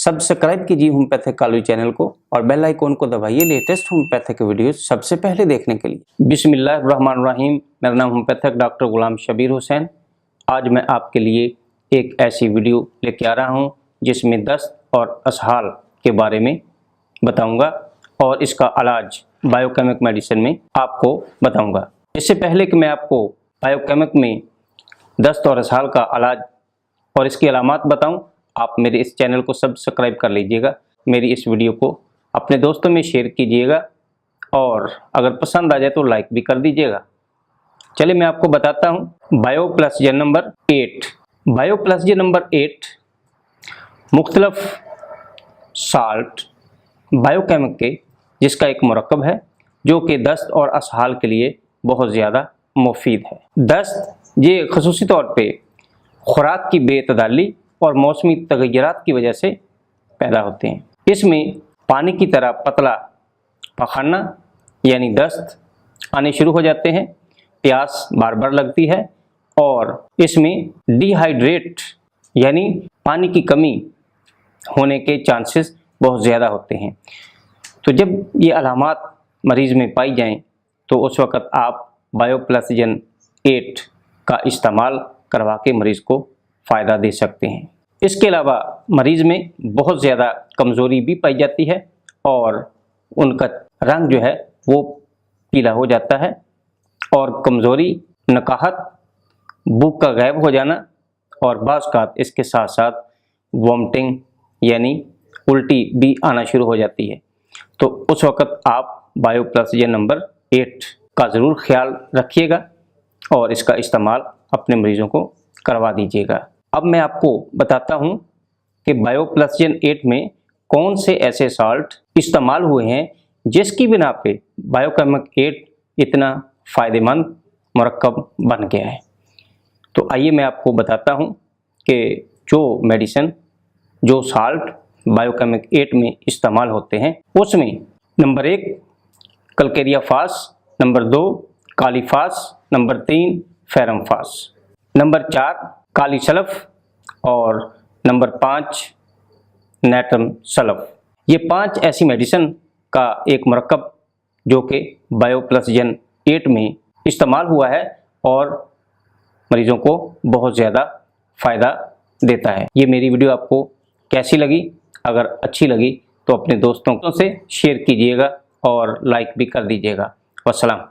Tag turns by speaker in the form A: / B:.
A: Subscribe कीजिए homeopathic college channel को और बेल आइकॉन को दबाइए लेटेस्ट होम्योपैथिक वीडियो सबसे पहले देखने के लिए। बिस्मिल्लाहिर्रहमानिर्रहीम। मेरा नाम होम्योपैथिक डॉक्टर गुलाम शबीर हुसैन। आज मैं आपके लिए एक ऐसी वीडियो लेके आ रहा हूँ जिसमें दस्त और असहाल के बारे में बताऊंगा और इसका इलाज बायोकेमिक मेडिसिन में आपको बताऊंगा। इससे पहले कि मैं आपको बायोकेमिक में दस्त और असहाल का इलाज और इसकी अलामत बताऊं, आप मेरे इस चैनल को सब्सक्राइब कर लीजिएगा। मेरी इस वीडियो को अपने दोस्तों में शेयर कीजिएगा और अगर पसंद आ जाए तो लाइक भी कर दीजिएगा। चलिए मैं आपको बताता हूं बायोप्लसजन नंबर 8। बायोप्लसजन नंबर 8 मुख्तलिफ साल्ट बायोकेमिक के जिसका एक मरकब है जो कि दस्त और असहाल के लिए बहुत ज़्यादा मुफीद है। दस्त ये ख़ुसूसी तौर पे खुराक की बेतदाली और मौसमी तगय्युरात की वजह से पैदा होते हैं। इसमें पानी की तरह पतला पखाना यानी दस्त आने शुरू हो जाते हैं, प्यास बार बार लगती है और इसमें डिहाइड्रेट यानी पानी की कमी होने के चांसेस बहुत ज़्यादा होते हैं। तो जब ये अलामत मरीज़ में पाई जाएं तो उस वक़्त आप बायोप्लसजन 8 का इस्तेमाल करवा के मरीज़ को फ़ायदा दे सकते हैं। इसके अलावा मरीज़ में बहुत ज़्यादा कमज़ोरी भी पाई जाती है और उनका रंग जो है वो पीला हो जाता है और कमज़ोरी, नकाहत, भूख का गायब हो जाना और बाज़ इसके साथ साथ वॉमिटिंग यानी उल्टी भी आना शुरू हो जाती है। तो उस वक़्त आप बायोप्लसजन नंबर 8 का ज़रूर ख्याल रखिएगा और इसका इस्तेमाल अपने मरीज़ों को करवा दीजिएगा। अब मैं आपको बताता हूं कि बायोप्लसजन 8 में कौन से ऐसे साल्ट इस्तेमाल हुए हैं जिसकी बिना पे बायोकेमिक 8 इतना फ़ायदेमंद मरकब बन गया है। तो आइए मैं आपको बताता हूं कि जो मेडिसिन, जो साल्ट बायोकेमिक 8 में इस्तेमाल होते हैं उसमें नंबर 1 कलकेरिया फास, नंबर 2 कालीफास, नंबर 3 फेरम फास, नंबर 4 काली सल्फ और नंबर 5 नेटम सल्फ। ये 5 ऐसी मेडिसिन का एक मरकब जो कि बायोप्लसजन 8 में इस्तेमाल हुआ है और मरीज़ों को बहुत ज़्यादा फ़ायदा देता है। ये मेरी वीडियो आपको कैसी लगी? अगर अच्छी लगी तो अपने दोस्तों से शेयर कीजिएगा और लाइक भी कर दीजिएगा। वस्सलाम।